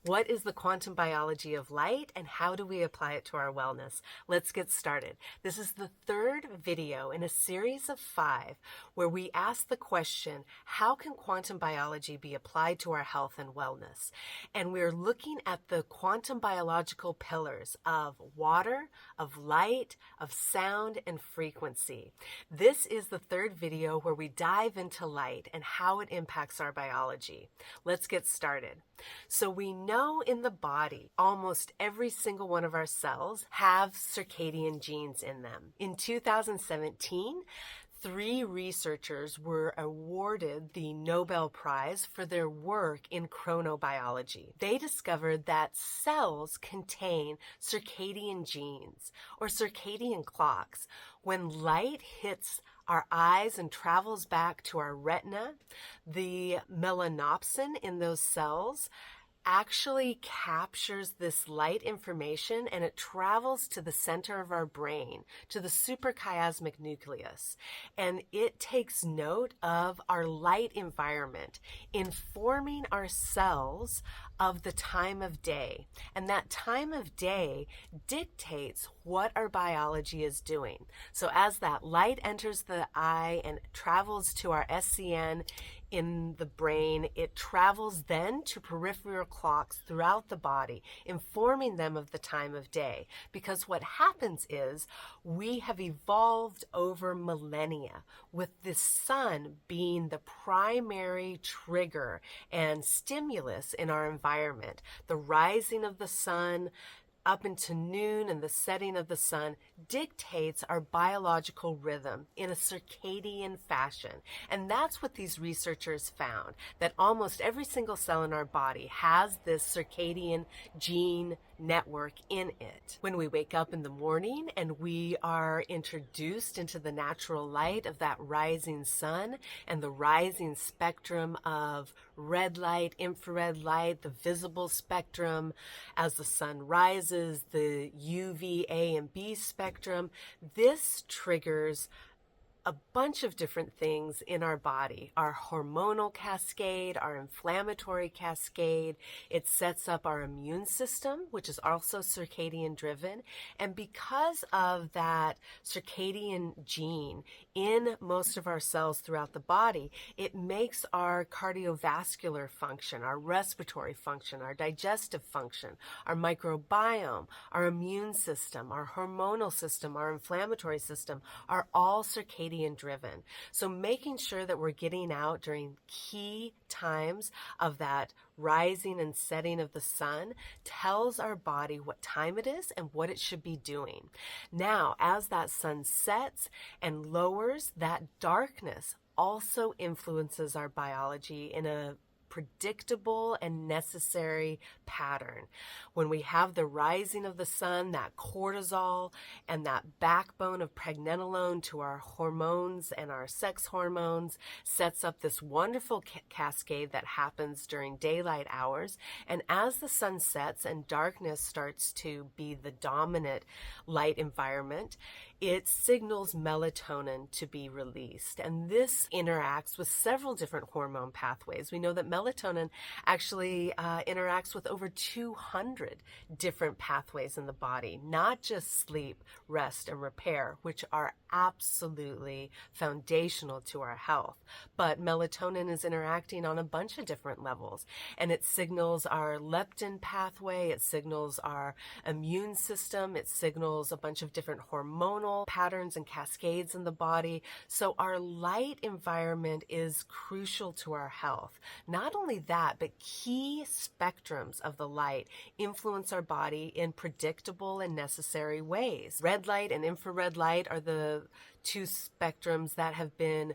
What is the quantum biology of light and how do we apply it to our wellness? Let's get started. This is the third video in a series of 5 where we ask the question, how can quantum biology be applied to our health and wellness? And we're looking at the quantum biological pillars of water, of light, of sound, and frequency. This is the third video where we dive into light and how it impacts our biology. Let's get started. So we know in the body, almost every single one of our cells have circadian genes in them. In 2017, 3 researchers were awarded the Nobel Prize for their work in chronobiology. They discovered that cells contain circadian genes or circadian clocks. When light hits our eyes and travels back to our retina, the melanopsin in those cells actually captures this light information and it travels to the center of our brain, to the suprachiasmatic nucleus. And it takes note of our light environment, informing our cells of the time of day. And that time of day dictates what our biology is doing. So as that light enters the eye and travels to our SCN in the brain, it travels then to peripheral clocks throughout the body, informing them of the time of day. Because what happens is we have evolved over millennia with the sun being the primary trigger and stimulus in our environment. The rising of the sun up into noon and the setting of the sun dictates our biological rhythm in a circadian fashion. And that's what these researchers found, that almost every single cell in our body has this circadian gene network in it. When we wake up in the morning and we are introduced into the natural light of that rising sun and the rising spectrum of red light, infrared light, the visible spectrum as the sun rises, the UVA and B spectrum, this triggers a bunch of different things in our body. Our hormonal cascade, our inflammatory cascade. It sets up our immune system, which is also circadian driven. And because of that circadian gene in most of our cells throughout the body, it makes our cardiovascular function, our respiratory function, our digestive function, our microbiome, our immune system, our hormonal system, our inflammatory system are all circadian driven. So making sure that we're getting out during key times of that rising and setting of the sun tells our body what time it is and what it should be doing. Now, as that sun sets and lowers, that darkness also influences our biology in a predictable and necessary pattern. When we have the rising of the sun, that cortisol and that backbone of pregnenolone to our hormones and our sex hormones sets up this wonderful cascade that happens during daylight hours. And as the sun sets and darkness starts to be the dominant light environment, it signals melatonin to be released. And this interacts with several different hormone pathways. We know that melatonin actually interacts with over 200 different pathways in the body, not just sleep, rest, and repair, which are absolutely foundational to our health. But melatonin is interacting on a bunch of different levels, and it signals our leptin pathway, it signals our immune system, it signals a bunch of different hormonal patterns and cascades in the body. So our light environment is crucial to our health. Not only that, but key spectrums of the light influence our body in predictable and necessary ways. Red light and infrared light are the 2 spectrums that have been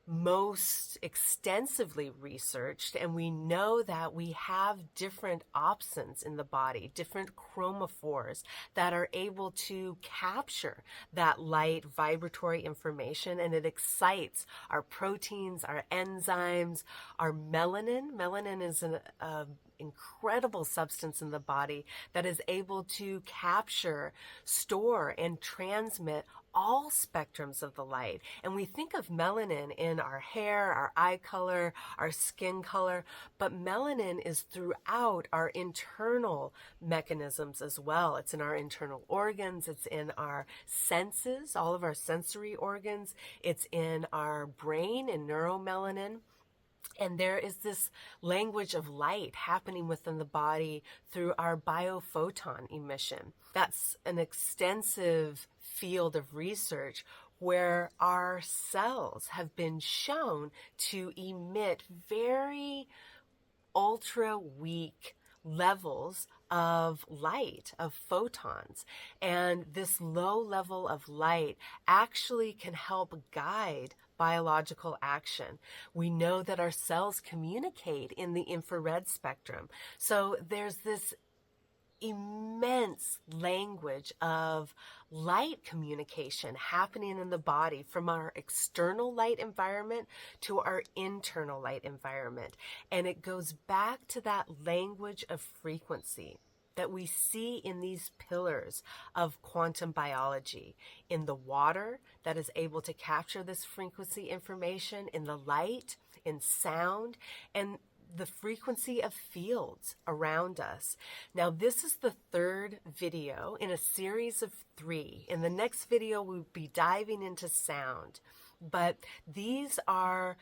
most extensively researched, and we know that we have different opsins in the body, different chromophores that are able to capture that light vibratory information, and it excites our proteins, our enzymes, our melanin. Melanin is an incredible substance in the body that is able to capture, store, and transmit all spectrums of the light. And we think of melanin in our hair, our eye color, our skin color, but melanin is throughout our internal mechanisms as well. It's in our internal organs, it's in our senses, all of our sensory organs, it's in our brain and neuromelanin. And there is this language of light happening within the body through our biophoton emission. That's an extensive field of research where our cells have been shown to emit very ultra weak levels of light, of photons. And this low level of light actually can help guide biological action. We know that our cells communicate in the infrared spectrum. So there's this immense language of light communication happening in the body from our external light environment to our internal light environment. And it goes back to that language of frequency that we see in these pillars of quantum biology, in the water that is able to capture this frequency information, in the light, in sound, and the frequency of fields around us. Now, this is the third video in a series of 3. In the next video, we'll be diving into sound. But these are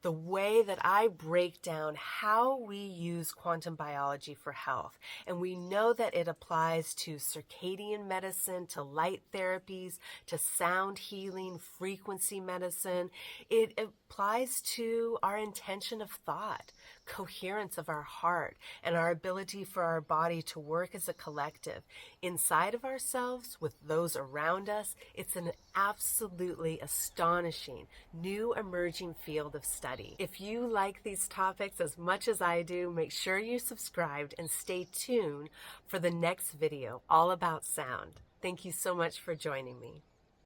the way that I break down how we use quantum biology for health. And we know that it applies to circadian medicine, to light therapies, to sound healing, frequency medicine. It applies to our intention of thought, coherence of our heart, and our ability for our body to work as a collective inside of ourselves with those around us. It's an absolutely astonishing new emerging field of study. If you like these topics as much as I do, make sure you're subscribed and stay tuned for the next video all about sound. Thank you so much for joining me.